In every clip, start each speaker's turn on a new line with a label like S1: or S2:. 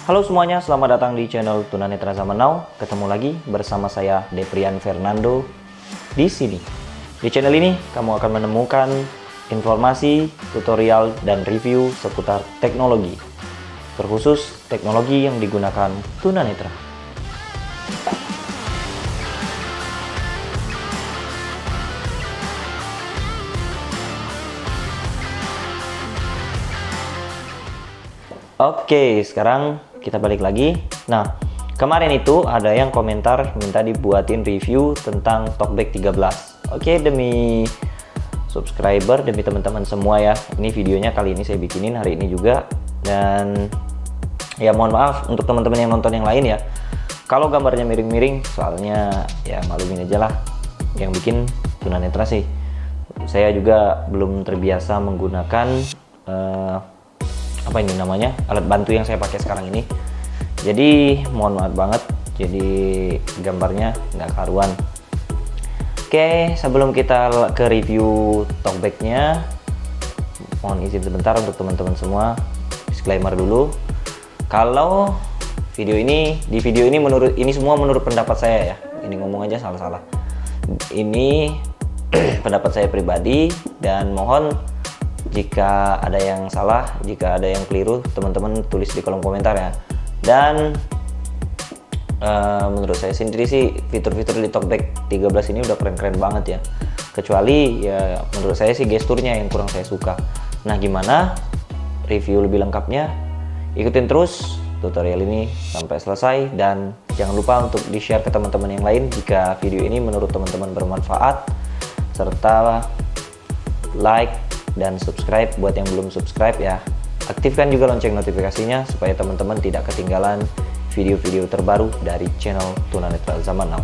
S1: Halo semuanya, selamat datang di channel Tunanetra Zaman Now. Ketemu lagi bersama saya Deprian Fernando di sini. Di channel ini kamu akan menemukan informasi, tutorial, dan review seputar teknologi, terkhusus teknologi yang digunakan tunanetra. Oke, sekarang kita balik lagi. Nah, kemarin itu ada yang komentar minta dibuatin review tentang TalkBack 13. Oke, demi subscriber, demi teman-teman semua ya. Ini videonya kali ini saya bikinin hari ini juga. Dan ya mohon maaf untuk teman-teman yang nonton yang lain ya. Kalau gambarnya miring-miring, soalnya ya maklumin aja lah. Yang bikin tunanetra sih. Saya juga belum terbiasa menggunakan apa ini namanya, alat bantu yang saya pakai sekarang ini. Jadi mohon maaf banget, jadi gambarnya nggak karuan. Oke, sebelum kita ke review TalkBack-nya, mohon izin sebentar untuk teman-teman semua, disclaimer dulu. Kalau di video ini menurut ini semua menurut pendapat saya ya. Ini ngomong aja salah-salah. Ini pendapat saya pribadi dan mohon jika ada yang salah, jika ada yang keliru, teman-teman tulis di kolom komentar ya. Dan menurut saya sendiri sih fitur-fitur di TalkBack 13 ini udah keren-keren banget ya. Kecuali ya menurut saya sih gesturnya yang kurang saya suka. Nah, gimana review lebih lengkapnya? Ikutin terus tutorial ini sampai selesai dan jangan lupa untuk di-share ke teman-teman yang lain jika video ini menurut teman-teman bermanfaat, serta like dan subscribe buat yang belum subscribe ya. Aktifkan juga lonceng notifikasinya supaya teman-teman tidak ketinggalan video-video terbaru dari channel Tunanetra Zaman Now.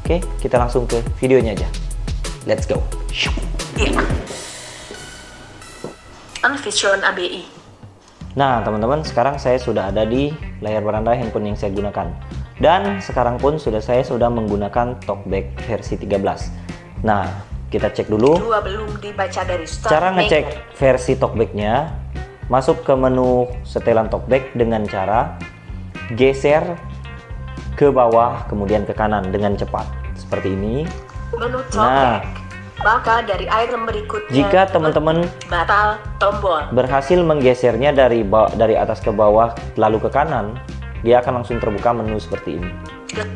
S1: Oke, kita langsung ke videonya aja. Let's go.
S2: Unvision ABI.
S1: Nah, teman-teman, sekarang saya sudah ada di layar beranda handphone yang saya gunakan. Dan sekarang pun saya sudah menggunakan TalkBack versi 13. Nah, kita cek dulu
S2: Belum dibaca dari
S1: cara ngecek versi TalkBack-nya. Masuk ke menu setelan TalkBack dengan cara geser ke bawah kemudian ke kanan dengan cepat seperti ini.
S2: Menu TalkBack. Maka dari item berikutnya,
S1: jika teman-teman
S2: batal tombol
S1: berhasil menggesernya dari atas ke bawah lalu ke kanan, dia akan langsung terbuka menu seperti ini.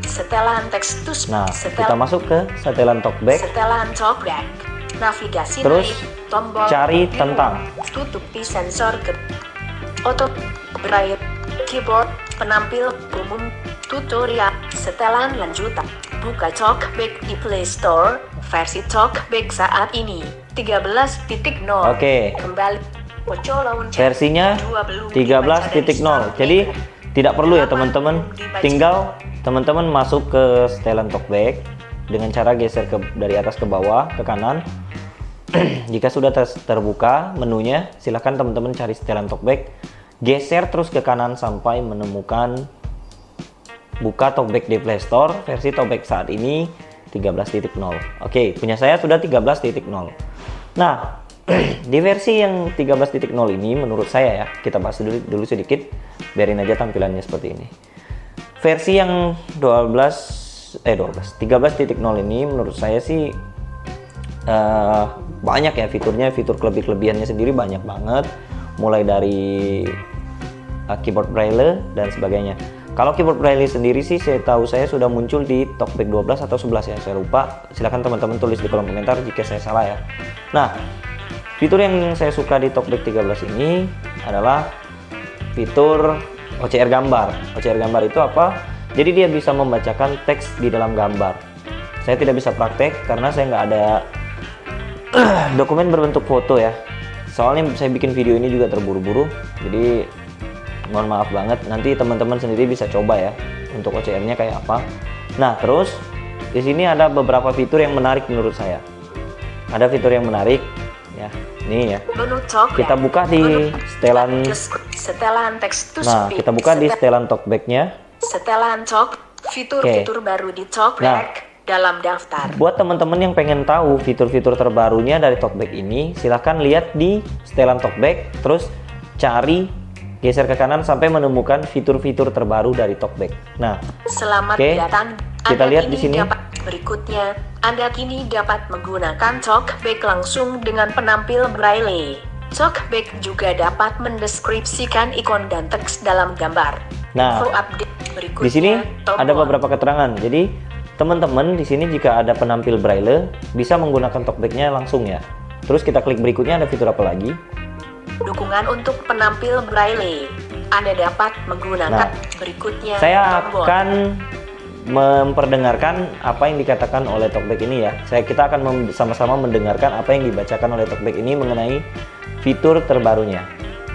S2: Setelan teks tus.
S1: Nah, kita masuk ke setelan TalkBack.
S2: Setelan TalkBack. Navigasi
S1: Terus
S2: naik, tombol
S1: cari
S2: biru,
S1: tentang.
S2: tutupi sensor ke auto braille, keyboard, penampil umum, tutorial, setelan lanjutan. Buka TalkBack di Play Store. Versi TalkBack saat ini 13.0.
S1: Oke.
S2: Kembali
S1: Versinya 13.0. Jadi tidak perlu ya teman-teman, tinggal teman-teman masuk ke setelan TalkBack dengan cara geser dari atas ke bawah ke kanan. Jika sudah terbuka menunya, silahkan teman-teman cari setelan TalkBack, geser terus ke kanan sampai menemukan buka TalkBack di Play Store. Versi TalkBack saat ini 13.0. Oke, punya saya sudah 13.0. Nah, di versi yang 13.0 ini menurut saya ya, kita bahas dulu sedikit, biarin aja tampilannya seperti ini. Versi yang 13.0 ini menurut saya sih banyak ya fiturnya, fitur kelebihannya sendiri banyak banget, mulai dari keyboard braille dan sebagainya. Kalau keyboard braille sendiri sih saya tahu saya sudah muncul di TalkBack 12 atau 11 ya, saya lupa. Silahkan teman-teman tulis di kolom komentar jika saya salah ya. Nah, fitur yang saya suka di TalkBack 13 ini adalah fitur OCR gambar. OCR gambar itu apa? Jadi dia bisa membacakan teks di dalam gambar. Saya tidak bisa praktek karena saya nggak ada dokumen berbentuk foto ya. Soalnya saya bikin video ini juga terburu-buru, jadi mohon maaf banget. Nanti teman-teman sendiri bisa coba ya untuk OCR-nya kayak apa. Nah, terus di sini ada beberapa fitur yang menarik menurut saya. Ada fitur yang menarik ya. Ini ya. Kita buka di
S2: setelan teks tus.
S1: Nah, kita buka di setelan TalkBack-nya.
S2: Setelan Talk, fitur-fitur baru di TalkBack dalam daftar.
S1: Buat teman-teman yang pengen tahu fitur-fitur terbarunya dari TalkBack ini, silahkan lihat di setelan TalkBack, terus cari geser ke kanan sampai menemukan fitur-fitur terbaru dari TalkBack. Nah,
S2: Selamat
S1: oke.
S2: datang.
S1: Kita
S2: Anda
S1: lihat di
S2: kini
S1: sini.
S2: Berikutnya, Anda kini dapat menggunakan TalkBack langsung dengan penampil Braille. TalkBack juga dapat mendeskripsikan ikon dan teks dalam gambar.
S1: Nah,
S2: Info update berikutnya.
S1: di sini
S2: tombol.
S1: ada beberapa keterangan. Jadi, teman-teman di sini jika ada penampil Braille bisa menggunakan TalkBack-nya langsung ya. Terus kita klik berikutnya, ada fitur apa lagi?
S2: Dukungan untuk penampil Braille. Anda dapat menggunakan
S1: Nah,
S2: berikutnya.
S1: Saya
S2: tombol.
S1: akan memperdengarkan apa yang dikatakan oleh TalkBack ini ya. Kita akan sama-sama mendengarkan apa yang dibacakan oleh TalkBack ini mengenai fitur terbarunya.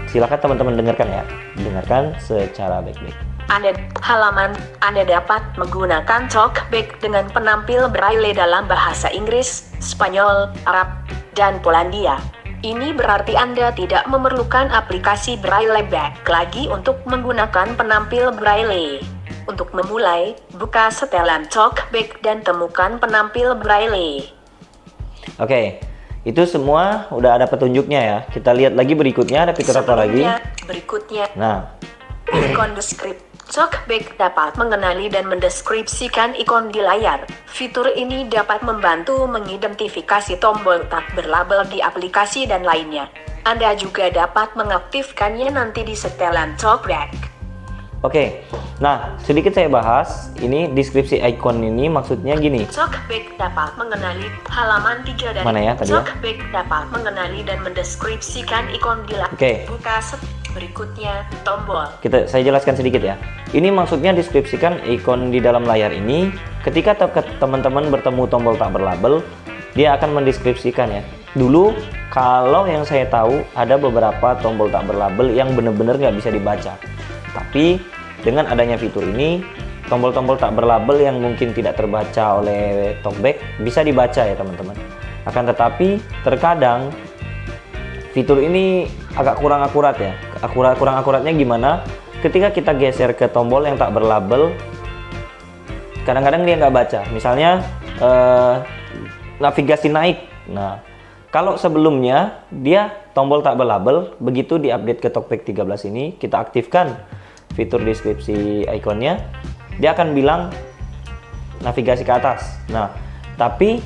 S1: Silakan teman-teman dengarkan ya. Dengarkan secara baik-baik.
S2: Anda dapat menggunakan TalkBack dengan penampil Braille dalam bahasa Inggris, Spanyol, Arab, dan Polandia. Ini berarti Anda tidak memerlukan aplikasi Braille Back lagi untuk menggunakan penampil Braille. Untuk memulai, buka setelan TalkBack dan temukan penampil Braille.
S1: Oke, itu semua udah ada petunjuknya ya. Kita lihat lagi berikutnya, ada fitur apa lagi?
S2: Berikutnya,
S1: Nah,
S2: ikon deskripsi. TalkBack dapat mengenali dan mendeskripsikan ikon di layar. Fitur ini dapat membantu mengidentifikasi tombol tak berlabel di aplikasi dan lainnya. Anda juga dapat mengaktifkannya nanti di setelan TalkBack.
S1: oke. Nah, sedikit saya bahas. Ini deskripsi icon ini maksudnya gini.
S2: TalkBack dapat mengenali halaman 3 dari
S1: Mana ya tadi ya?
S2: TalkBack dapat mengenali dan mendeskripsikan ikon di layar.
S1: Oke.
S2: Buka berikutnya tombol.
S1: Saya jelaskan sedikit ya. Ini maksudnya deskripsikan ikon di dalam layar ini. Ketika teman-teman bertemu tombol tak berlabel, dia akan mendeskripsikan ya. Dulu kalau yang saya tahu ada beberapa tombol tak berlabel yang benar-benar nggak bisa dibaca. Tapi dengan adanya fitur ini, tombol-tombol tak berlabel yang mungkin tidak terbaca oleh TalkBack bisa dibaca ya teman-teman. Akan tetapi terkadang fitur ini agak kurang akurat ya. Kurang akuratnya gimana? Ketika kita geser ke tombol yang tak berlabel, kadang-kadang dia nggak baca. Misalnya navigasi naik. Nah, kalau sebelumnya dia tombol tak berlabel, begitu diupdate ke TalkBack 13 ini, kita aktifkan fitur deskripsi ikonnya, dia akan bilang navigasi ke atas. Nah, tapi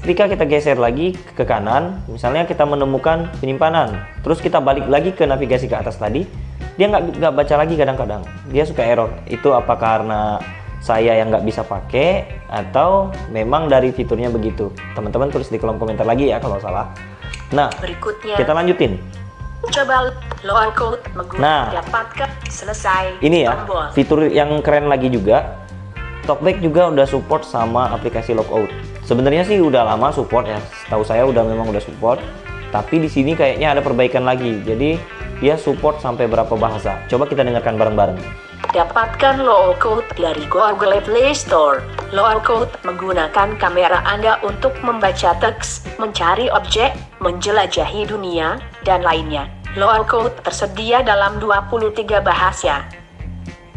S1: ketika kita geser lagi ke kanan, misalnya kita menemukan penyimpanan, terus kita balik lagi ke navigasi ke atas tadi, dia nggak baca lagi kadang-kadang. Dia suka error. Itu apa karena saya yang nggak bisa pakai atau memang dari fiturnya begitu? Teman-teman tulis di kolom komentar lagi ya kalau salah. Nah,
S2: Berikutnya,
S1: kita lanjutin.
S2: coba lower code
S1: Nah,
S2: dapatkan selesai.
S1: Ini ya,
S2: tombol.
S1: fitur yang keren lagi juga. TalkBack juga udah support sama aplikasi logout. Sebenarnya sih udah lama support ya. Setahu saya memang udah support. Tapi di sini kayaknya ada perbaikan lagi. Jadi dia support sampai berapa bahasa. Coba kita dengarkan bareng-bareng.
S2: Dapatkan lower code dari Google Play Store. Lower code menggunakan kamera Anda untuk membaca teks, mencari objek, menjelajahi dunia, dan lainnya. Lower code tersedia dalam 23 bahasa.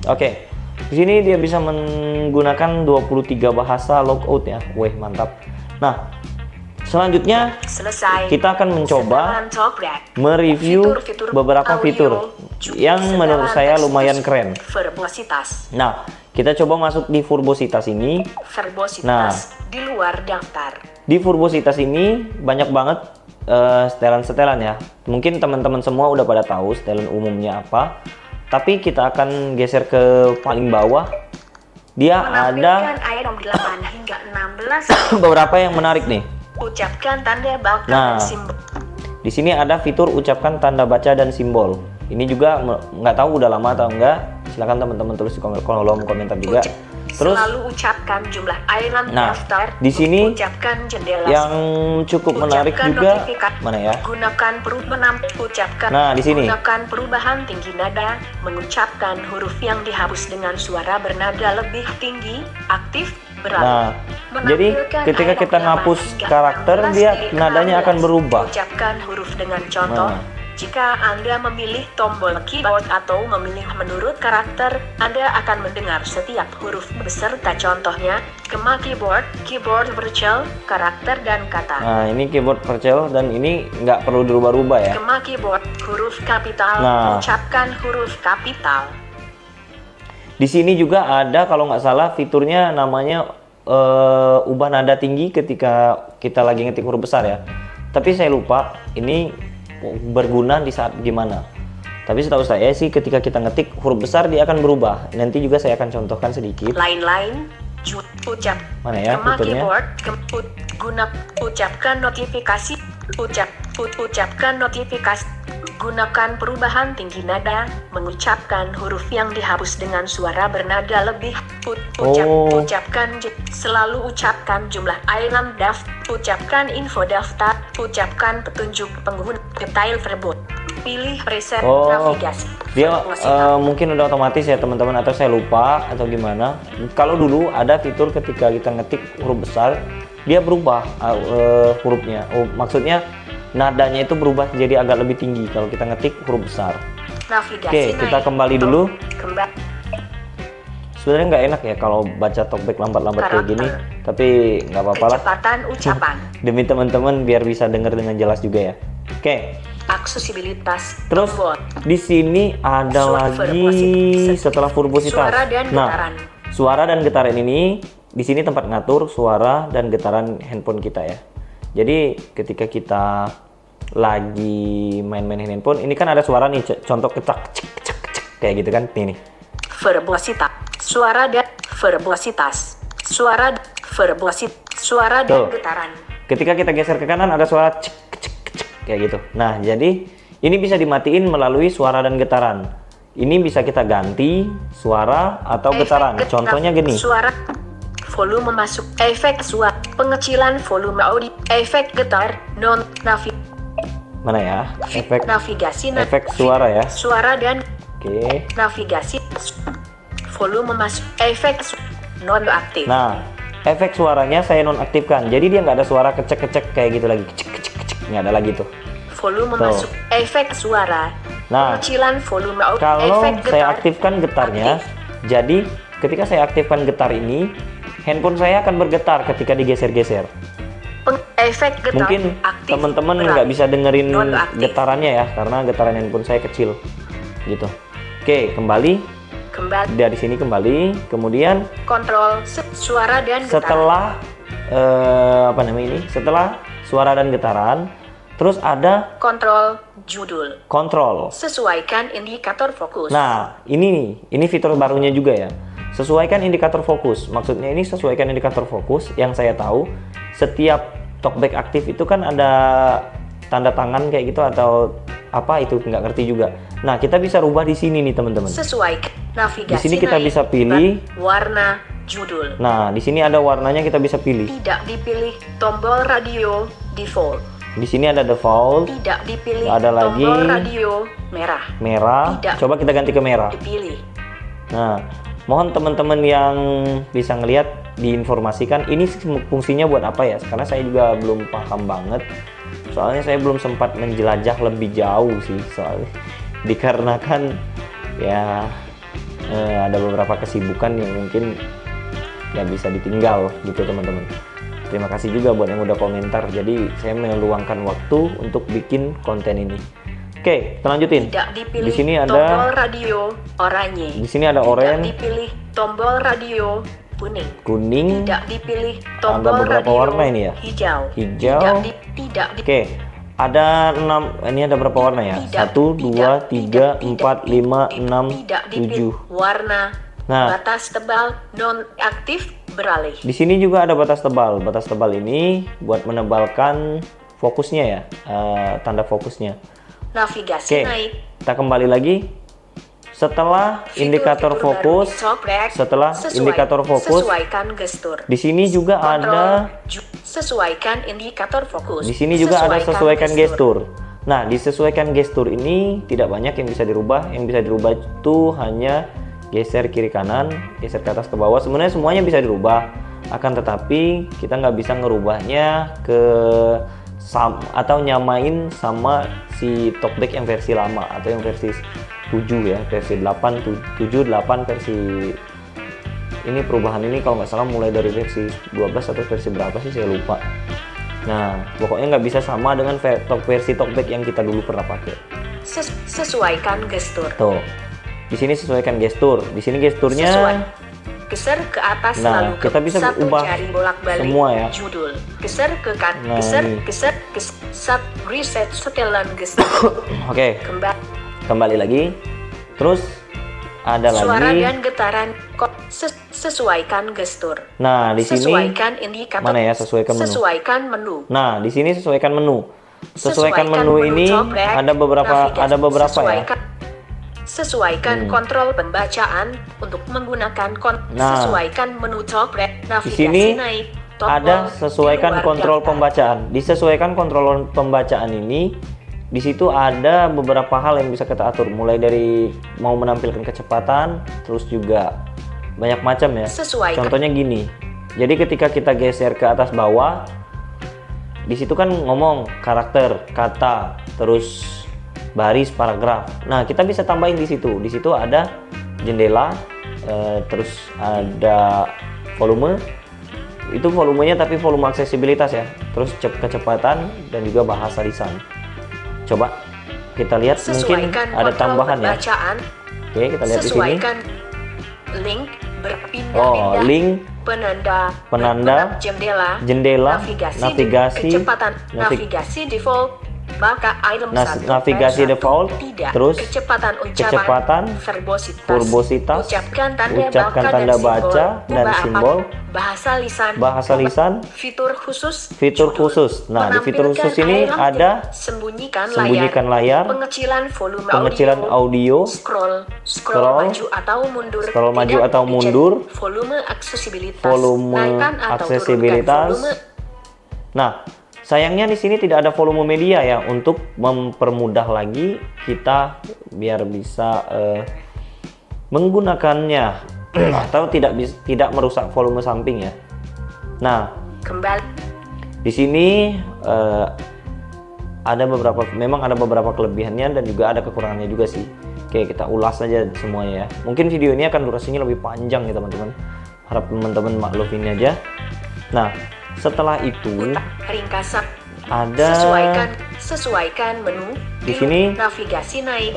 S1: Oke. Di sini dia bisa menggunakan 23 bahasa logout ya. Wih, mantap. Nah, selanjutnya
S2: Selesai.
S1: kita akan mencoba
S2: Setelan TalkBack.
S1: mereview
S2: Fitur-fitur
S1: beberapa
S2: audio,
S1: fitur
S2: juga
S1: yang menurut
S2: setelan
S1: saya
S2: teks
S1: lumayan keren.
S2: Verbositas.
S1: Nah, kita coba masuk di verbositas ini.
S2: Verbositas
S1: Nah.
S2: di luar daftar.
S1: Di verbositas ini banyak banget setelan-setelan ya. Mungkin teman-teman semua udah pada tahu setelan umumnya apa. Tapi kita akan geser ke paling bawah. Dia ada
S2: Menampilkan item 8 hingga 16.
S1: beberapa yang menarik nih.
S2: Ucapkan tanda baca
S1: Nah.
S2: dan simbol.
S1: Di sini ada fitur ucapkan tanda baca dan simbol. Ini juga nggak tahu udah lama atau enggak. Silakan teman-teman tulis di kolom komentar juga. Terus
S2: Selalu ucapkan jumlah item
S1: Nah,
S2: daftar.
S1: di sini
S2: ucapkan jendela.
S1: yang cukup menarik
S2: Ucapkan
S1: juga
S2: notifikasi.
S1: mana ya?
S2: Gunakan ucapkan.
S1: Nah, di sini.
S2: Gunakan perubahan tinggi nada. Mengucapkan huruf yang dihapus dengan suara bernada lebih tinggi. Aktif. Beralih.
S1: Nah, jadi
S2: Menampilkan
S1: ketika
S2: item
S1: kita
S2: 8
S1: ngapus
S2: hingga
S1: karakter,
S2: 16
S1: dia
S2: dari
S1: nadanya
S2: 16.
S1: akan berubah.
S2: Ucapkan huruf dengan contoh.
S1: Nah.
S2: Jika Anda memilih tombol keyboard atau memilih menurut karakter, Anda akan mendengar setiap huruf beserta contohnya, gema keyboard, keyboard virtual, karakter dan kata.
S1: Nah, ini keyboard virtual dan ini nggak perlu dirubah-rubah ya.
S2: Gema keyboard huruf kapital,
S1: Nah.
S2: ucapkan huruf kapital.
S1: Di sini juga ada kalau nggak salah fiturnya namanya ubah nada tinggi ketika kita lagi ngetik huruf besar ya. Tapi saya lupa ini berguna di saat gimana. Tapi setahu saya sih ketika kita ngetik huruf besar dia akan berubah. Nanti juga saya akan contohkan sedikit.
S2: Lain-lain, ucap.
S1: Mana ya
S2: Gema
S1: fiturnya?
S2: keyboard, ucapkan notifikasi, ucapkan notifikasi. Gunakan perubahan tinggi nada, mengucapkan huruf yang dihapus dengan suara bernada lebih. Ucapkan selalu ucapkan jumlah item ucapkan info daftar, ucapkan petunjuk pengguna, detail verbal. Pilih preset navigasi.
S1: Dia mungkin udah otomatis ya teman-teman, atau saya lupa atau gimana. Kalau dulu ada fitur ketika kita ngetik huruf besar, dia berubah hurufnya. Maksudnya nadanya itu berubah jadi agak lebih tinggi kalau kita ngetik huruf besar.
S2: Navigasi
S1: Oke, kita kembali dulu.
S2: Kembali.
S1: Sebenarnya nggak enak ya kalau baca talkback lambat-lambat kayak gini, tapi nggak apa-apa lah.
S2: Kecepatan ucapan.
S1: Demi teman-teman biar bisa dengar dengan jelas juga ya. Oke.
S2: Aksesibilitas.
S1: Terus
S2: tombol.
S1: di sini ada lagi setelah verbositas.
S2: Suara dan getaran.
S1: Suara dan getaran ini di sini tempat ngatur suara dan getaran handphone kita ya. Jadi ketika kita lagi main-main handphone, ini kan ada suara nih, contoh kecak cek cek cek kayak gitu kan, nih.
S2: Verbositas. Suara dan verbositas. Suara dan getaran.
S1: Ketika kita geser ke kanan ada suara cek cek cek kayak gitu. Nah, jadi ini bisa dimatiin melalui suara dan getaran. Ini bisa kita ganti suara atau getaran. Contohnya gini.
S2: Suara, volume masuk, efek suara, pengecilan volume audio, efek getar,
S1: Mana ya? Efek
S2: navigasi,
S1: efek suara ya.
S2: suara dan
S1: Oke.
S2: navigasi, volume masuk, efek non aktif.
S1: Nah, efek suaranya saya nonaktifkan. Jadi dia nggak ada suara kecek-kecek kayak gitu lagi. Kecek-kecek nggak ada lagi tuh.
S2: Volume
S1: Tuh.
S2: masuk, efek suara,
S1: Nah,
S2: pengecilan volume audio,
S1: kalau
S2: efek
S1: saya
S2: getar,
S1: aktifkan getarnya, jadi ketika saya aktifkan getar ini, handphone saya akan bergetar ketika digeser-geser.
S2: efek getar,
S1: Mungkin
S2: aktif,
S1: teman-teman
S2: beralih.
S1: nggak bisa dengerin
S2: Non-aktif.
S1: getarannya ya, karena getaran handphone saya kecil, gitu. Oke, kembali
S2: Kembali
S1: dari sini kembali, kemudian
S2: kontrol suara dan getaran.
S1: setelah apa namanya ini? Setelah suara dan getaran, terus ada
S2: Kontrol judul.
S1: kontrol.
S2: Sesuaikan indikator fokus.
S1: Nah, ini fitur barunya juga ya. Sesuaikan indikator fokus. Maksudnya ini sesuaikan indikator fokus. Yang saya tahu, setiap talkback aktif itu kan ada tanda tangan kayak gitu atau apa itu, nggak ngerti juga. Nah, kita bisa rubah di sini nih teman-teman.
S2: Sesuaikan navigasi.
S1: Di sini kita
S2: naik,
S1: bisa pilih.
S2: warna judul.
S1: Nah, di sini ada warnanya kita bisa pilih.
S2: Tidak dipilih tombol radio default.
S1: Di sini ada default,
S2: Tidak dipilih
S1: Ada lagi.
S2: tombol radio merah.
S1: merah.
S2: Tidak.
S1: Coba kita ganti ke merah.
S2: Dipilih.
S1: Nah, mohon teman-teman yang bisa ngelihat diinformasikan ini fungsinya buat apa ya? Karena saya juga belum paham banget. Soalnya saya belum sempat menjelajah lebih jauh sih, soalnya dikarenakan ya ada beberapa kesibukan yang mungkin nggak bisa ditinggal gitu teman-teman. Terima kasih juga buat yang udah komentar. Jadi saya meluangkan waktu untuk bikin konten ini. Oke, kita lanjutin.
S2: Tidak dipilih
S1: Di sini
S2: tombol
S1: ada
S2: radio oranye.
S1: di sini ada
S2: Tidak
S1: oranye,
S2: dipilih tombol radio kuning.
S1: kuning.
S2: Tidak dipilih tombol
S1: beberapa
S2: radio
S1: warna ini ya?
S2: hijau.
S1: Hijau.
S2: Tidak di
S1: Oke, ada 6. Ini ada berapa warna ya? 1, 2, 3, 4, 5, 6,
S2: tidak dipilih
S1: 7.
S2: warna.
S1: Nah.
S2: Batas tebal non aktif beralih.
S1: Di sini juga ada batas tebal. Batas tebal ini buat menebalkan fokusnya ya, tanda fokusnya.
S2: Navigasi
S1: Oke,
S2: naik.
S1: kita kembali lagi. Setelah indikator
S2: Fitur baru
S1: fokus,
S2: di Talkback.
S1: setelah indikator fokus,
S2: Sesuaikan gestur.
S1: di sini juga ada.
S2: Sesuaikan indikator fokus.
S1: Di sini juga ada sesuaikan gestur. Nah, di sesuaikan gestur ini tidak banyak yang bisa dirubah. Yang bisa dirubah itu hanya geser kiri kanan, geser ke atas ke bawah. Sebenarnya semuanya bisa dirubah. Akan tetapi kita nggak bisa ngerubahnya ke atau nyamain sama si talkback yang versi lama atau yang versi 7 ya, versi 8, 7, 8 versi ini. Perubahan ini kalau nggak salah mulai dari versi 12 atau versi berapa sih saya lupa. Nah, pokoknya nggak bisa sama dengan versi talkback yang kita dulu pernah pakai.
S2: Sesuaikan gestur.
S1: Tuh. Di sini sesuaikan gestur. Di sini gesturnya
S2: geser ke atas
S1: nah,
S2: lalu
S1: kita bisa
S2: satu
S1: ubah
S2: jari bolak-balik
S1: semua ya.
S2: Judul. Geser ke kanan,
S1: Nah,
S2: geser reset setelan gestur.
S1: Oke. Kembali lagi. Terus ada
S2: suara
S1: lagi
S2: dan getaran sesuaikan gestur.
S1: Nah, di sini
S2: sesuaikan indikator.
S1: mana ya sesuaikan menu?
S2: Sesuaikan menu.
S1: Nah, di sini sesuaikan menu. Sesuaikan menu ini ada beberapa ya.
S2: Sesuaikan kontrol pembacaan untuk menggunakan sesuaikan menu talkback
S1: di sini
S2: naik.
S1: Ada sesuaikan kontrol pembacaan. Disesuaikan kontrol pembacaan ini di situ ada beberapa hal yang bisa kita atur, mulai dari mau menampilkan kecepatan, terus juga banyak macam ya. Contohnya gini. Jadi ketika kita geser ke atas bawah, di situ kan ngomong karakter, kata, terus baris, paragraf. Nah, kita bisa tambahin di situ. Di situ ada jendela, terus ada volume. Itu volumenya tapi volume aksesibilitas ya. Terus kecepatan dan juga bahasa lisan. Coba kita lihat mungkin ada tambahan ya. Oke, kita lihat di sini.
S2: Link berpindah-pindah.
S1: Link,
S2: penanda, jendela, navigasi, kecepatan, navigasi default, maka item
S1: navigasi default,
S2: tidak,
S1: terus
S2: kecepatan, verbositas, ucapkan tanda baca dan simbol, bahasa lisan, fitur khusus.
S1: Nah, di fitur khusus ini ada
S2: sembunyikan
S1: layar, pengecilan audio,
S2: scroll maju atau mundur, volume aksesibilitas.
S1: Nah, sayangnya di sini tidak ada volume media ya, untuk mempermudah lagi kita biar bisa menggunakannya atau tidak merusak volume samping ya. Nah, di sini memang ada beberapa kelebihannya dan juga ada kekurangannya juga sih. Oke, kita ulas aja semuanya ya. Mungkin video ini akan durasinya lebih panjang ya teman-teman. Harap teman-teman maklufin aja. Nah, setelah itu
S2: ringkasan
S1: ada
S2: sesuaikan menu
S1: di sini
S2: navigasi naik.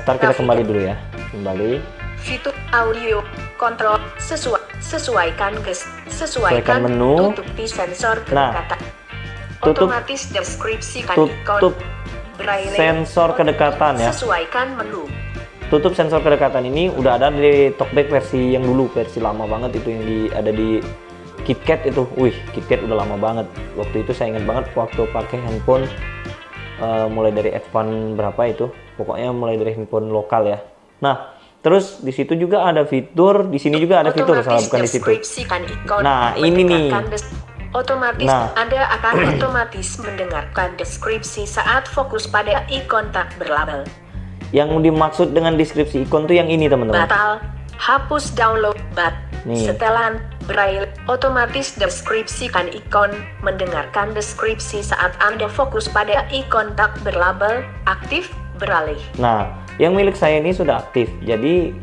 S1: Ntar kita kembali dulu ya. Kembali.
S2: Fitur audio kontrol sesuaikan
S1: menu.
S2: Tutup di sensor
S1: Nah,
S2: kedekatan. Otomatis deskripsikan
S1: tutup sensor kedekatan ya.
S2: Sesuaikan menu.
S1: Tutup sensor kedekatan ini udah ada di talkback versi yang dulu, versi lama banget itu yang ada di KitKat itu. KitKat udah lama banget. Waktu itu saya ingat banget waktu pakai handphone mulai dari Advan berapa itu. Pokoknya mulai dari handphone lokal ya. Nah, terus di situ juga ada fitur, di sini juga ada fitur, bukan di situ. Nah, ini nih.
S2: Anda akan otomatis mendengarkan deskripsi saat fokus pada ikon tak berlabel.
S1: Yang dimaksud dengan deskripsi ikon tuh yang ini teman-teman.
S2: Batal, hapus download, setelan braille, otomatis deskripsikan ikon, mendengarkan deskripsi saat Anda fokus pada ikon tak berlabel, aktif, beralih.
S1: Nah, yang milik saya ini sudah aktif. Jadi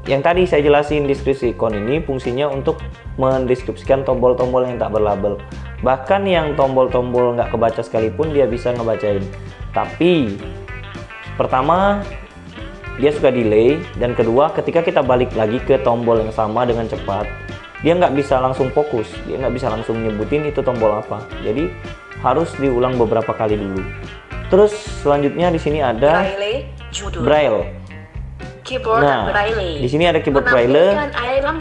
S1: yang tadi saya jelasin, deskripsi ikon ini fungsinya untuk mendeskripsikan tombol-tombol yang tak berlabel. Bahkan yang tombol-tombol nggak kebaca sekalipun dia bisa ngebacain. Tapi pertama dia suka delay, dan kedua ketika kita balik lagi ke tombol yang sama dengan cepat, dia nggak bisa langsung fokus, dia nggak bisa langsung nyebutin itu tombol apa. Jadi harus diulang beberapa kali dulu. Terus selanjutnya di sini ada braille. Nah, di sini ada keyboard braille.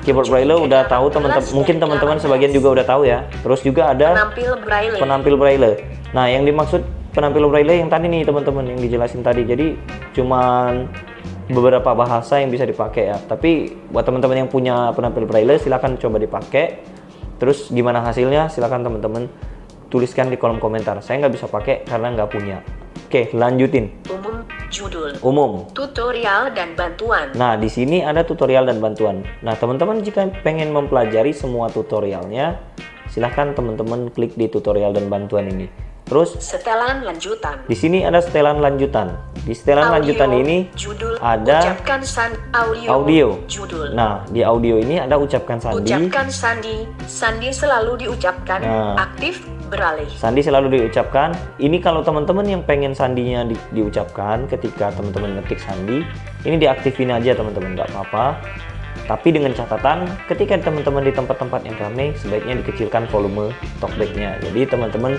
S1: Keyboard braille udah tahu teman-teman, mungkin teman-teman sebagian juga udah tahu ya. Terus juga ada penampil braille. Nah, yang dimaksud penampil braille yang tadi nih teman-teman, yang dijelasin tadi. Jadi cuman beberapa bahasa yang bisa dipakai ya. Tapi buat teman-teman yang punya penampil braille silahkan coba dipakai. Terus gimana hasilnya silahkan teman-teman tuliskan di kolom komentar. Saya nggak bisa pakai karena nggak punya. Oke, lanjutin. Umum.
S2: Tutorial dan bantuan.
S1: Nah, di sini ada tutorial dan bantuan. Nah, teman-teman jika pengen mempelajari semua tutorialnya, silahkan teman-teman klik di tutorial dan bantuan ini. Terus
S2: setelan lanjutan.
S1: Di sini ada setelan lanjutan. Di setelan lanjutan ini ada audio. Nah, di audio ini ada ucapkan sandi.
S2: Sandi selalu diucapkan. Aktif, beralih.
S1: Sandi selalu diucapkan. Ini kalau teman-teman yang pengen sandinya diucapkan ketika teman-teman ngetik sandi, ini diaktifin aja teman-teman, nggak apa-apa. Tapi dengan catatan, ketika teman-teman di tempat-tempat yang ramai, sebaiknya dikecilkan volume talkback-nya. Jadi teman-teman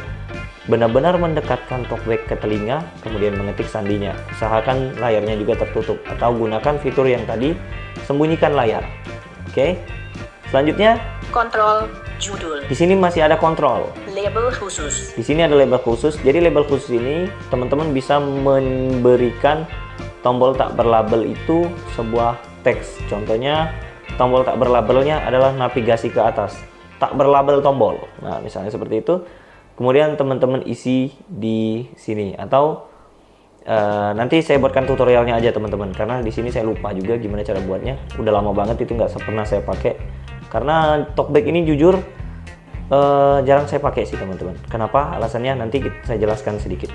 S1: benar-benar mendekatkan talkback ke telinga, kemudian mengetik sandinya. Usahakan layarnya juga tertutup, atau gunakan fitur yang tadi, sembunyikan layar. Oke. Selanjutnya,
S2: Kontrol judul.
S1: di sini masih ada kontrol.
S2: Label khusus.
S1: Di sini ada label khusus. Jadi label khusus ini teman-teman bisa memberikan tombol tak berlabel itu sebuah teks. Contohnya tombol tak berlabelnya adalah navigasi ke atas. Tak berlabel tombol. Nah, misalnya seperti itu. Kemudian teman-teman isi di sini atau nanti saya buatkan tutorialnya aja teman-teman, karena di sini saya lupa juga gimana cara buatnya. Udah lama banget itu nggak pernah saya pakai. Karena talkback ini jujur jarang saya pakai sih teman-teman. Kenapa? Alasannya nanti saya jelaskan sedikit.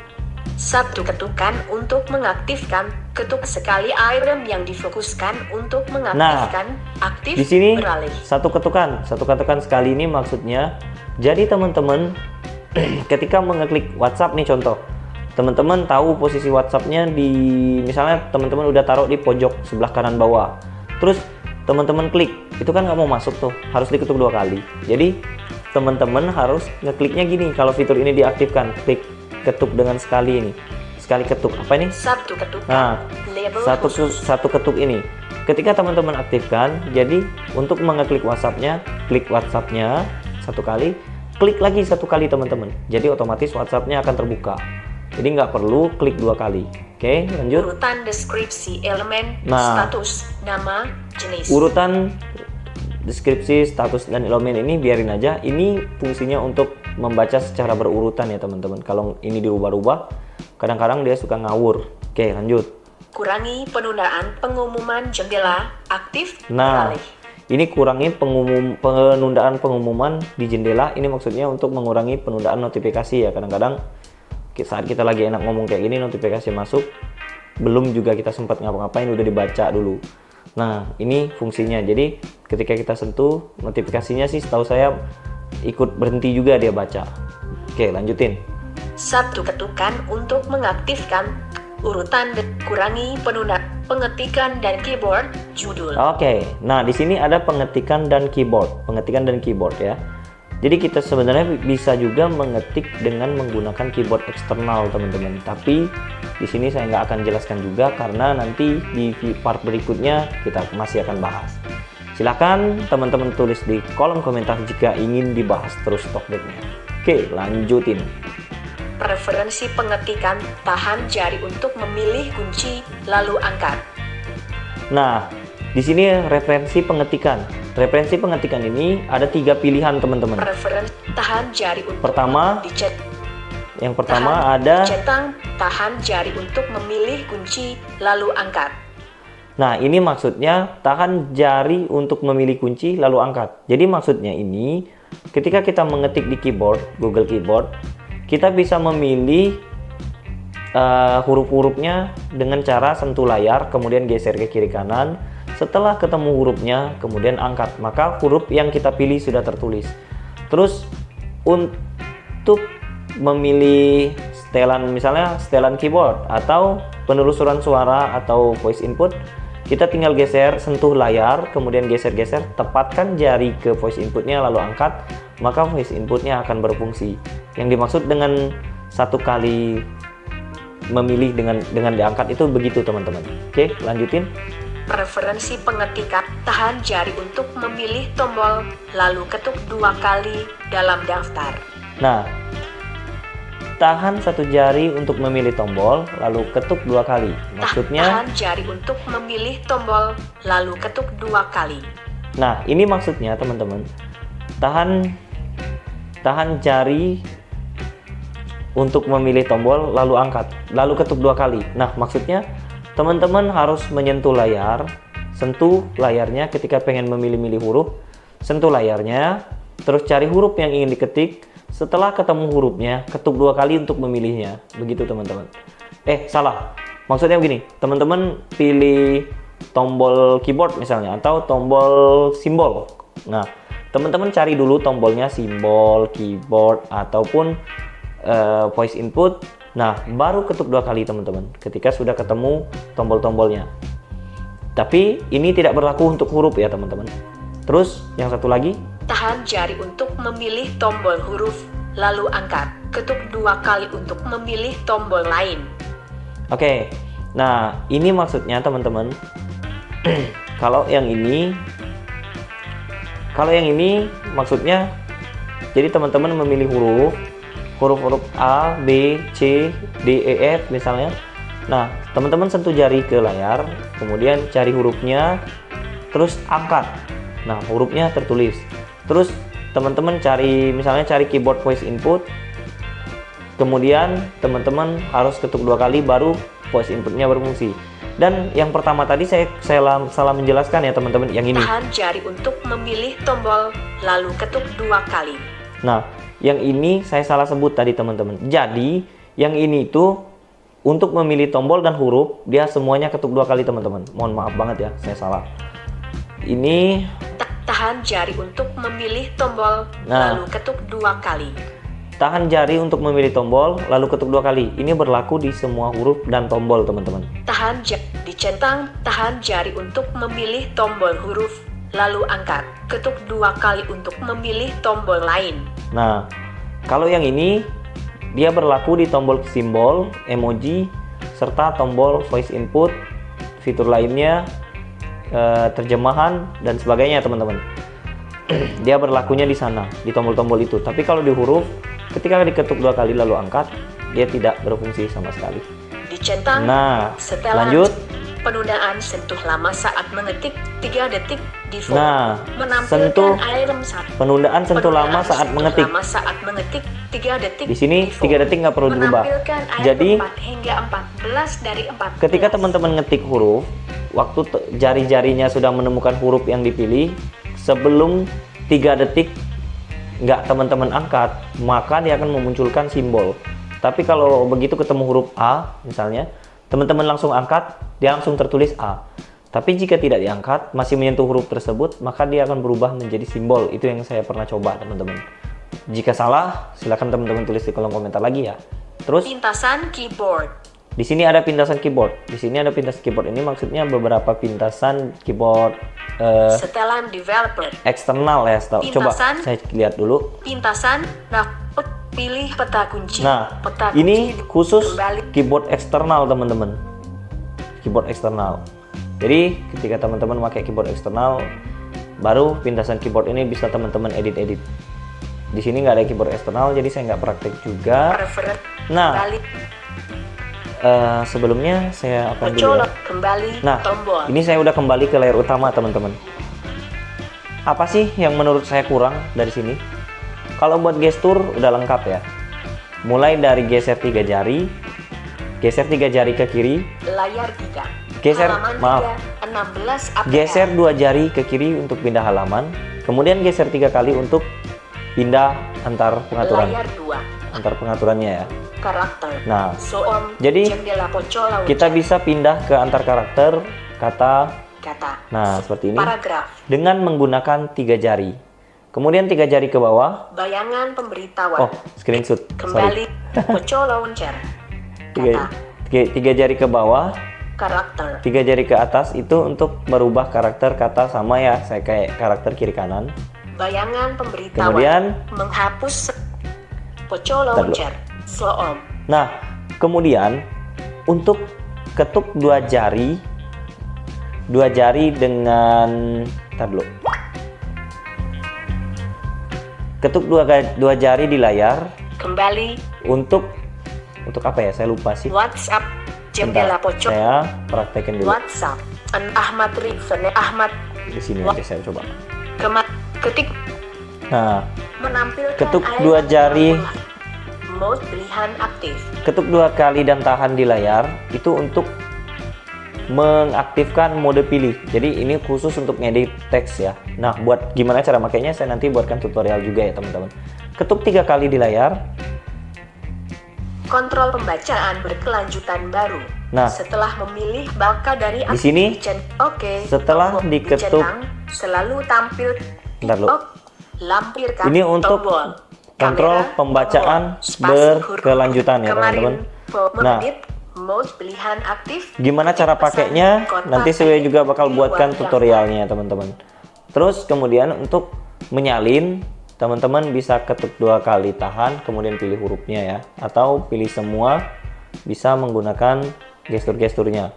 S2: 1. Ketukan untuk mengaktifkan. Ketuk sekali item yang difokuskan untuk mengaktifkan. Aktif
S1: Di sini
S2: beralih.
S1: satu ketukan sekali ini maksudnya. Jadi teman-teman ketika mengeklik WhatsApp nih, contoh teman-teman tahu posisi WhatsApp-nya di, misalnya teman-teman udah taruh di pojok sebelah kanan bawah, terus teman-teman klik, itu kan nggak mau masuk tuh, harus diketuk 2 kali. Jadi teman-teman harus ngekliknya gini. Kalau fitur ini diaktifkan, klik ketuk dengan sekali ini, sekali ketuk. Apa ini?
S2: 1 ketukan.
S1: Nah,
S2: Label
S1: satu ketuk ini. Ketika teman-teman aktifkan, jadi untuk mengeklik WhatsApp-nya, klik WhatsApp-nya 1 kali, klik lagi 1 kali teman-teman. Jadi otomatis WhatsApp-nya akan terbuka. Jadi nggak perlu klik 2 kali. Oke, lanjut.
S2: Urutan deskripsi elemen,
S1: Nah,
S2: status, nama, jenis.
S1: Urutan deskripsi, status, dan elemen ini biarin aja. Ini fungsinya untuk membaca secara berurutan ya teman-teman. Kalau ini dirubah-rubah, kadang-kadang dia suka ngawur. Oke, lanjut.
S2: Kurangi penundaan pengumuman jendela, aktif
S1: Nah,
S2: beralih.
S1: ini kurangi penundaan pengumuman di jendela. Ini maksudnya untuk mengurangi penundaan notifikasi ya. Kadang-kadang saat kita lagi enak ngomong kayak gini, notifikasi masuk, belum juga kita sempat ngapa-ngapain udah dibaca dulu. Nah, ini fungsinya. Jadi ketika kita sentuh, notifikasinya sih setahu saya ikut berhenti juga dia baca. Oke, lanjutin.
S2: 1. Ketukan untuk mengaktifkan. Urutan kurangi penunda pengetikan dan keyboard judul.
S1: Oke, nah di sini ada pengetikan dan keyboard ya. Jadi kita sebenarnya bisa juga mengetik dengan menggunakan keyboard eksternal teman-teman. Tapi di sini saya nggak akan jelaskan juga karena nanti di part berikutnya kita masih akan bahas. Silakan teman-teman tulis di kolom komentar jika ingin dibahas terus talkback-nya. Oke, lanjutin.
S2: Preferensi pengetikan, tahan jari untuk memilih kunci, lalu angkat.
S1: Nah, di sini referensi pengetikan. Referensi pengetikan ini ada 3 pilihan teman-teman.
S2: Preferensi tahan jari untuk
S1: Pertama,
S2: dicet.
S1: yang pertama ada.
S2: Dicetang, tahan jari untuk memilih kunci, lalu angkat.
S1: Nah, ini maksudnya tahan jari untuk memilih kunci lalu angkat. Jadi maksudnya ini ketika kita mengetik di keyboard, Google Keyboard, kita bisa memilih huruf-hurufnya dengan cara sentuh layar, kemudian geser ke kiri kanan. Setelah ketemu hurufnya, kemudian angkat. Maka huruf yang kita pilih sudah tertulis. Terus untuk memilih setelan, misalnya setelan keyboard atau penelusuran suara atau voice input, kita tinggal geser, sentuh layar, kemudian geser-geser, tepatkan jari ke voice inputnya lalu angkat, maka voice inputnya akan berfungsi. Yang dimaksud dengan 1 kali memilih dengan diangkat itu begitu teman-teman. Oke, lanjutin.
S2: Preferensi pengetikan, tahan jari untuk memilih tombol, lalu ketuk 2 kali dalam daftar.
S1: Nah, tahan 1 jari untuk memilih tombol, lalu ketuk 2 kali. Maksudnya,
S2: tahan jari untuk memilih tombol, lalu ketuk 2 kali.
S1: nah ini maksudnya teman-teman, tahan jari untuk memilih tombol, lalu angkat, lalu ketuk 2 kali. Nah, maksudnya teman-teman harus menyentuh layar, sentuh layarnya ketika pengen memilih-milih huruf, sentuh layarnya, terus cari huruf yang ingin diketik. Setelah ketemu hurufnya, ketuk 2 kali untuk memilihnya. Begitu teman-teman. Salah. Maksudnya begini, teman-teman pilih tombol keyboard misalnya atau tombol simbol. Nah, Teman-teman cari dulu tombolnya, simbol, keyboard, ataupun voice input. Nah, baru ketuk 2 kali teman-teman ketika sudah ketemu tombol-tombolnya. Tapi ini tidak berlaku untuk huruf ya teman-teman. Terus yang satu lagi,
S2: tahan jari untuk memilih tombol huruf, lalu angkat. Ketuk 2 kali untuk memilih tombol lain.
S1: Oke. Nah, ini maksudnya teman-teman. Kalau yang ini maksudnya, jadi teman-teman memilih huruf A, B, C, D, E, F misalnya. Nah, teman-teman sentuh jari ke layar, kemudian cari hurufnya, terus angkat. Nah, hurufnya tertulis. Terus teman-teman misalnya cari keyboard voice input, kemudian teman-teman harus ketuk 2 kali baru voice inputnya berfungsi. Dan yang pertama tadi saya salah menjelaskan ya teman-teman, yang ini.
S2: Tahan jari untuk memilih tombol, lalu ketuk 2 kali.
S1: Nah, yang ini saya salah sebut tadi teman-teman. Jadi, yang ini itu untuk memilih tombol dan huruf, dia semuanya ketuk 2 kali teman-teman. Mohon maaf banget ya, saya salah. Ini
S2: tahan jari untuk memilih tombol, lalu ketuk 2 kali.
S1: Tahan jari untuk memilih tombol, lalu ketuk 2 kali. Ini berlaku di semua huruf dan tombol teman-teman.
S2: Dicentang, tahan jari untuk memilih tombol huruf, lalu angkat. Ketuk 2 kali untuk memilih tombol lain.
S1: Nah, kalau yang ini, dia berlaku di tombol simbol, emoji, serta tombol voice input, fitur lainnya, terjemahan, dan sebagainya teman-teman. Dia berlakunya di sana, di tombol-tombol itu. Tapi kalau di huruf, ketika diketuk 2 kali lalu angkat, dia tidak berfungsi sama sekali.
S2: Dicentang.
S1: Nah,
S2: setelan,
S1: lanjut.
S2: Penundaan sentuh lama saat mengetik 3 detik default.
S1: Nah,
S2: menampilkan item 1.
S1: Penundaan sentuh lama saat mengetik.
S2: Lama saat mengetik 3 detik.
S1: Di sini
S2: default.
S1: 3 detik nggak perlu dirubah. Jadi
S2: 4 hingga 14 dari 14.
S1: Ketika teman-teman ngetik huruf, waktu jari-jarinya sudah menemukan huruf yang dipilih, sebelum 3 detik nggak teman-teman angkat, maka dia akan memunculkan simbol. Tapi kalau begitu ketemu huruf A misalnya, teman-teman langsung angkat, dia langsung tertulis A. Tapi jika tidak diangkat, masih menyentuh huruf tersebut, maka dia akan berubah menjadi simbol. Itu yang saya pernah coba teman-teman. Jika salah, silakan teman-teman tulis di kolom komentar lagi ya. Terus
S2: pintasan keyboard.
S1: Di sini ada pintasan keyboard. Di sini ada pintasan keyboard. Ini maksudnya beberapa pintasan keyboard
S2: setelan developer.
S1: Eksternal ya. Coba saya lihat dulu.
S2: Pintasan, pilih peta kunci.
S1: Nah,
S2: peta
S1: ini
S2: kunci
S1: khusus
S2: kembali.
S1: keyboard eksternal teman-teman. Keyboard eksternal. Jadi ketika teman-teman pakai keyboard eksternal, baru pintasan keyboard ini bisa teman-teman edit-edit. Di sini nggak ada keyboard eksternal, jadi saya nggak praktek juga. Nah, sebelumnya saya akan dulu ya. Nah,
S2: tombol.
S1: Ini saya udah kembali ke layar utama teman-teman. Apa sih yang menurut saya kurang dari sini? Kalau buat gestur udah lengkap ya. Mulai dari geser 3 jari, geser 3 jari ke kiri,
S2: layar 3.
S1: Geser,
S2: halaman
S1: maaf.
S2: 3, 16
S1: geser 2 jari ke kiri untuk pindah halaman, kemudian geser 3 kali untuk pindah antar pengaturan.
S2: Layar 2.
S1: Antar pengaturannya ya.
S2: Karakter.
S1: Nah,
S2: Soom,
S1: jadi kita bisa pindah ke antar karakter, kata. Nah, seperti ini.
S2: Paragraf.
S1: Dengan menggunakan 3 jari. Kemudian 3 jari ke bawah.
S2: Bayangan pemberitahuan.
S1: Oh, screenshot.
S2: Kembali. Poco launcher.
S1: 3 jari ke bawah.
S2: Karakter.
S1: 3 jari ke atas itu untuk merubah karakter kata, sama ya, saya kayak karakter kiri kanan.
S2: Bayangan pemberitahuan.
S1: Kemudian
S2: menghapus. Poco launcher. Soom.
S1: Nah, kemudian untuk ketuk 2 jari. 2 jari dengan, ntar dulu. Ketuk 2 jari di layar.
S2: Kembali.
S1: Untuk apa ya? Saya lupa sih.
S2: WhatsApp. Jendela Poco.
S1: Saya praktekin dulu.
S2: WhatsApp. Ahmad Rifan. Ahmad.
S1: Di sini aja saya coba.
S2: Ketik.
S1: Nah,
S2: menampilkan
S1: ketuk 2 jari.
S2: Mode pilihan aktif.
S1: Ketuk 2 kali dan tahan di layar itu untuk mengaktifkan mode pilih. Jadi ini khusus untuk ngedit teks ya. Nah, buat gimana cara makainya saya nanti buatkan tutorial juga ya teman-teman. Ketuk 3 kali di layar.
S2: Kontrol pembacaan berkelanjutan baru.
S1: Nah,
S2: setelah memilih baka dari
S1: di sini
S2: oke.
S1: setelah diketuk
S2: selalu tampil.
S1: Bentar dulu.
S2: Lampirkan
S1: Ini untuk
S2: tombol
S1: kontrol
S2: kamera,
S1: pembacaan
S2: tombol, spasi huruf.
S1: berkelanjutan ya
S2: Kemarin,
S1: teman-teman. Nah,
S2: mengedit, mode pilihan aktif.
S1: gimana cara
S2: pesan,
S1: pakainya?
S2: kontak,
S1: Nanti saya juga bakal
S2: di
S1: buatkan
S2: luar
S1: tutorialnya teman-teman. Terus kemudian untuk menyalin, teman-teman bisa ketuk 2 kali, tahan, kemudian pilih hurufnya ya, atau pilih semua, bisa menggunakan gestur-gesturnya.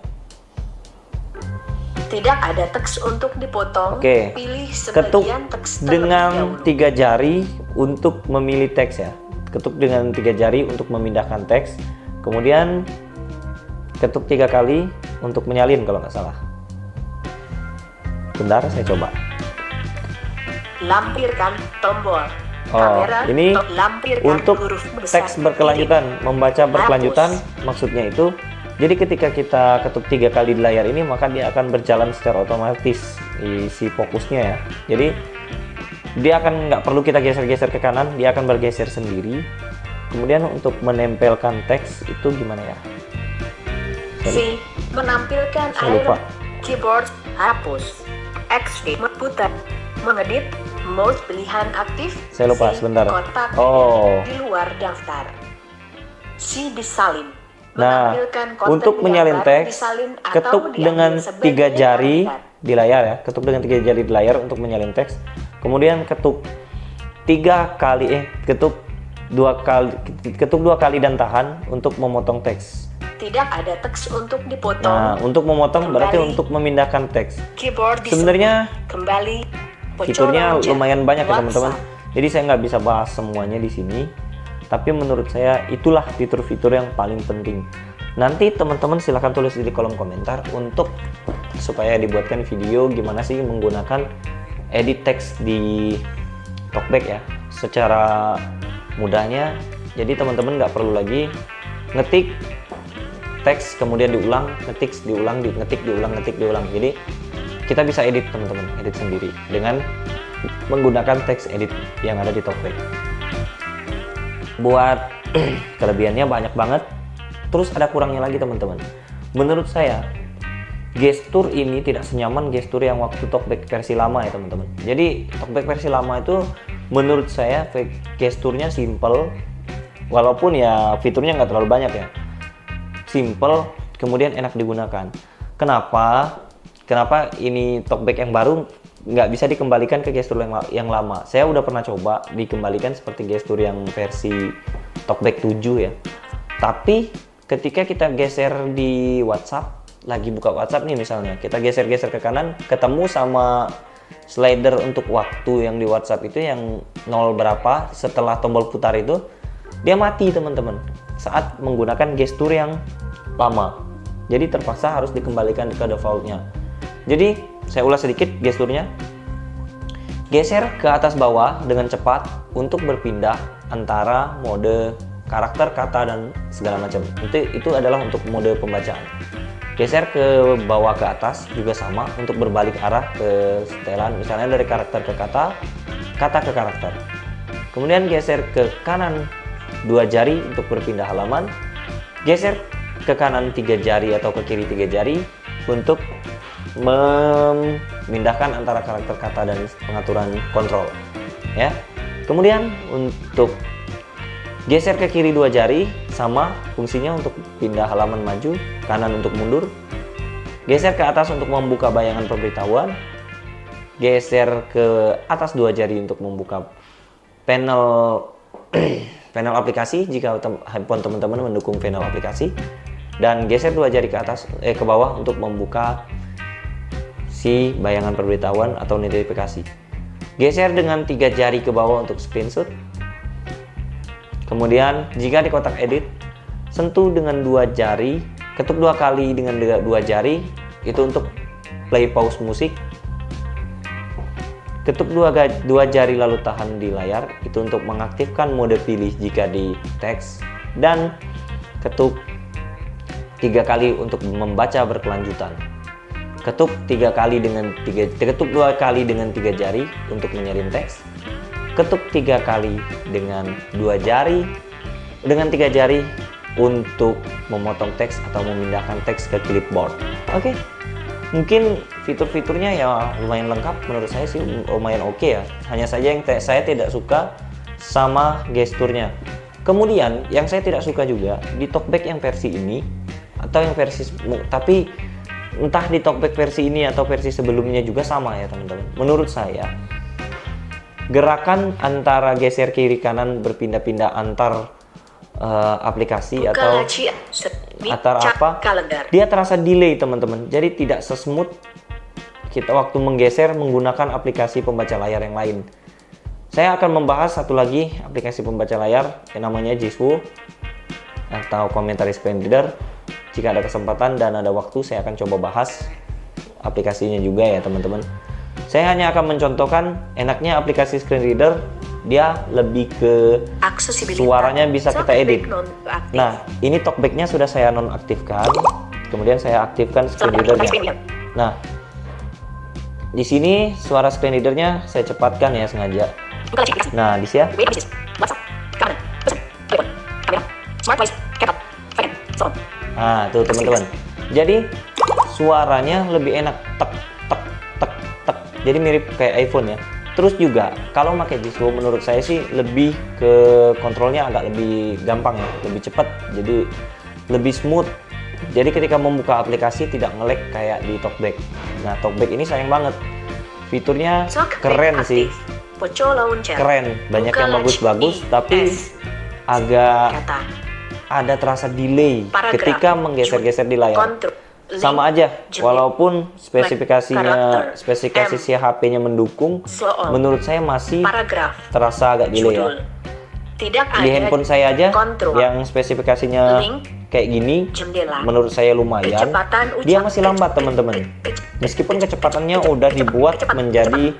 S2: Tidak ada teks untuk dipotong.
S1: Oke,
S2: Pilih
S1: ketuk
S2: sebagian teks terlebih
S1: dengan
S2: dahulu.
S1: 3 jari untuk memilih teks ya. Ketuk dengan 3 jari untuk memindahkan teks. Kemudian ketuk 3 kali untuk menyalin kalau nggak salah. Bentar, saya coba.
S2: Lampirkan tombol
S1: Oh,
S2: kamera.
S1: ini
S2: lampirkan
S1: untuk
S2: huruf besar.
S1: teks berkelanjutan, membaca berkelanjutan maksudnya itu. Jadi ketika kita ketuk 3 kali di layar ini, maka dia akan berjalan secara otomatis si fokusnya ya. Jadi dia akan nggak perlu kita geser-geser ke kanan, dia akan bergeser sendiri. Kemudian untuk menempelkan teks itu gimana ya?
S2: C. Menampilkan
S1: Saya lupa.
S2: keyboard hapus. X. Memutar. Mengedit. Mode pilihan aktif.
S1: Saya lupa,
S2: C.
S1: sebentar.
S2: Kotak
S1: Oh.
S2: di luar daftar. C. Disalin.
S1: Nah,
S2: Menampilkan konten
S1: untuk menyalin
S2: gambar
S1: teks,
S2: disalin atau
S1: ketuk
S2: diambil
S1: dengan
S2: sebagai
S1: 3 jari
S2: habitat.
S1: di layar ya. Ketuk dengan 3 jari di layar untuk menyalin teks. Kemudian ketuk 2 kali dan tahan untuk memotong teks.
S2: Tidak ada teks untuk dipotong.
S1: Nah, untuk memotong berarti
S2: Kembali.
S1: untuk memindahkan teks.
S2: Keyboard disebut.
S1: Sebenarnya
S2: Kembali.
S1: fiturnya
S2: Pencorong
S1: lumayan banyak ya teman-teman.
S2: WhatsApp.
S1: Jadi saya nggak bisa bahas semuanya di sini. Tapi menurut saya itulah fitur-fitur yang paling penting. Nanti teman-teman silahkan tulis di kolom komentar untuk supaya dibuatkan video gimana sih menggunakan edit teks di TalkBack ya secara mudahnya. Jadi teman-teman nggak perlu lagi ngetik teks kemudian diulang, ngetik diulang, ngetik diulang, ngetik diulang. Jadi kita bisa edit teman-teman, edit sendiri dengan menggunakan teks edit yang ada di TalkBack. Buat kelebihannya banyak banget. Terus ada kurangnya lagi teman-teman. Menurut saya gestur ini tidak senyaman gestur yang waktu TalkBack versi lama ya teman-teman. Jadi TalkBack versi lama itu menurut saya gesturnya simple, walaupun ya fiturnya nggak terlalu banyak ya. Simple, kemudian enak digunakan. Kenapa ini TalkBack yang baru nggak bisa dikembalikan ke gestur yang lama? Saya udah pernah coba dikembalikan seperti gestur yang versi TalkBack 7 ya. Tapi ketika kita geser di WhatsApp, lagi buka WhatsApp nih misalnya, kita geser-geser ke kanan, ketemu sama slider untuk waktu yang di WhatsApp itu yang 0 berapa setelah tombol putar itu, dia mati teman-teman saat menggunakan gestur yang lama. Jadi terpaksa harus dikembalikan ke defaultnya. Jadi saya ulas sedikit gesturnya. Geser ke atas bawah dengan cepat untuk berpindah antara mode karakter, kata, dan segala macam. Itu adalah untuk mode pembacaan. Geser ke bawah ke atas juga sama untuk berbalik arah ke setelan, misalnya dari karakter ke kata, kata ke karakter. Kemudian geser ke kanan 2 jari untuk berpindah halaman. Geser ke kanan 3 jari atau ke kiri 3 jari untuk memindahkan antara karakter, kata, dan pengaturan kontrol ya. Kemudian untuk geser ke kiri 2 jari sama fungsinya untuk pindah halaman maju, kanan untuk mundur. Geser ke atas untuk membuka bayangan pemberitahuan. Geser ke atas 2 jari untuk membuka panel panel aplikasi jika handphone teman-teman mendukung panel aplikasi. Dan geser 2 jari ke atas ke bawah untuk membuka si bayangan pemberitahuan atau notifikasi. Geser dengan 3 jari ke bawah untuk screenshot. Kemudian jika di kotak edit, sentuh dengan 2 jari, ketuk 2 kali dengan 2 jari itu untuk play pause musik. Ketuk 2 jari lalu tahan di layar itu untuk mengaktifkan mode pilih jika di teks, dan ketuk 3 kali untuk membaca berkelanjutan. Ketuk 2 kali dengan 3 jari untuk menyalin teks. Ketuk 3 kali dengan 2 jari dengan 3 jari untuk memotong teks atau memindahkan teks ke clipboard. Oke. Mungkin fitur-fiturnya ya lumayan lengkap, menurut saya sih lumayan oke ya. Hanya saja yang saya tidak suka sama gesturnya. Kemudian yang saya tidak suka juga di talkback yang versi ini atau yang versi, tapi entah di talkback versi ini atau versi sebelumnya juga sama ya teman-teman. Menurut saya gerakan antara geser kiri kanan berpindah-pindah antar aplikasi atau apa, dia terasa delay teman-teman. Jadi tidak sesmooth kita waktu menggeser menggunakan aplikasi pembaca layar yang lain. Saya akan membahas satu lagi aplikasi pembaca layar yang namanya Jisoo atau Commentary Screen Reader. Jika ada kesempatan dan ada waktu, saya akan coba bahas aplikasinya juga ya teman-teman. Saya hanya akan mencontohkan enaknya aplikasi screen reader, dia lebih ke suaranya bisa kita edit. Nah, ini talkbacknya sudah saya nonaktifkan, kemudian saya aktifkan screen readernya. Nah, di sini suara screen readernya saya cepatkan ya sengaja. Nah, di sini ya. Nah, tuh teman-teman. Jadi suaranya lebih enak, tek tek tek tek. Jadi mirip kayak iPhone ya. Terus juga kalau pakai Jisoo menurut saya sih lebih ke kontrolnya agak lebih gampang ya, lebih cepat. Jadi lebih smooth. Jadi ketika membuka aplikasi tidak nge-lag kayak di talkback. Nah, talkback ini sayang banget. Fiturnya keren sih. Keren, banyak yang bagus-bagus tapi agak ada terasa delay ketika menggeser-geser di layar. Sama aja, walaupun spesifikasi HP-nya mendukung, menurut saya masih terasa agak delay ya. Di handphone saya aja yang spesifikasinya kayak gini, menurut saya lumayan, dia masih lambat teman-teman. Meskipun kecepatannya udah dibuat menjadi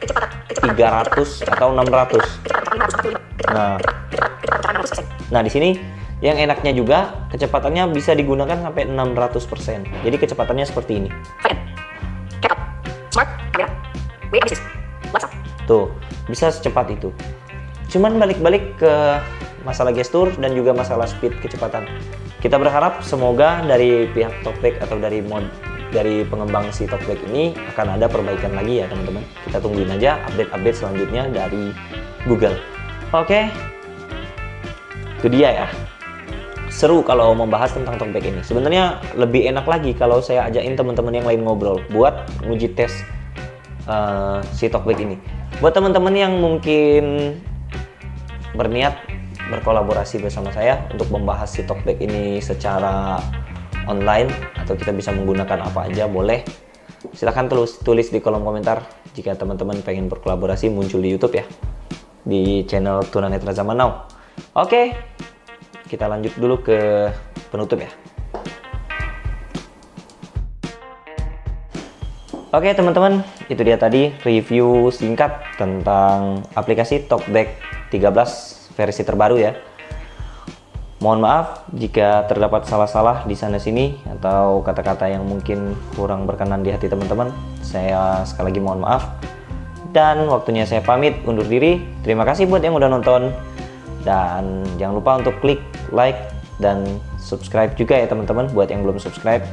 S1: 300 atau 600. Nah di sini yang enaknya juga kecepatannya bisa digunakan sampai 600%. Jadi kecepatannya seperti ini. Tuh, bisa secepat itu. Cuman balik-balik ke masalah gestur dan juga masalah speed kecepatan. Kita berharap semoga dari pihak talkback atau dari pengembang si talkback ini akan ada perbaikan lagi ya teman-teman. Kita tungguin aja update-update selanjutnya dari Google. Oke. Itu dia ya. Seru kalau membahas tentang talkback ini. Sebenarnya lebih enak lagi kalau saya ajakin teman-teman yang lain ngobrol buat nguji tes si talkback ini. Buat teman-teman yang mungkin berniat berkolaborasi bersama saya untuk membahas si talkback ini secara online atau kita bisa menggunakan apa aja boleh. Silahkan tulis di kolom komentar jika teman-teman pengen berkolaborasi muncul di YouTube ya, di channel Tunanetra Zaman Now. Oke, kita lanjut dulu ke penutup ya. Oke teman-teman, itu dia tadi review singkat tentang aplikasi talkback 13 versi terbaru ya. Mohon maaf jika terdapat salah-salah di sana-sini atau kata-kata yang mungkin kurang berkenan di hati teman-teman. Saya sekali lagi mohon maaf. Dan waktunya saya pamit undur diri. Terima kasih buat yang udah nonton. Dan jangan lupa untuk klik like dan subscribe juga ya teman-teman buat yang belum subscribe.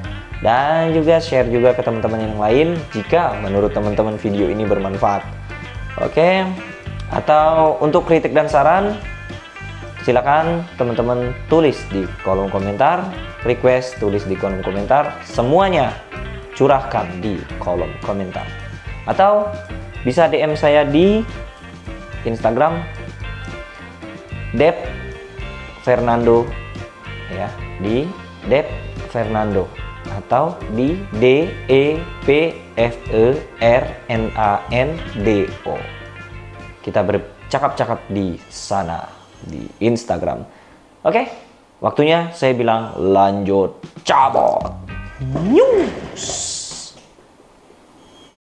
S1: Dan juga share juga ke teman-teman yang lain jika menurut teman-teman video ini bermanfaat. Oke. Atau untuk kritik dan saran, silakan teman-teman tulis di kolom komentar, request tulis di kolom komentar, semuanya curahkan di kolom komentar. Atau bisa DM saya di Instagram Dep Fernando ya, di Dep Fernando atau di DEPFERNANDO. Kita bercakap-cakap di sana di Instagram. Oke, waktunya saya bilang lanjut cabot. News.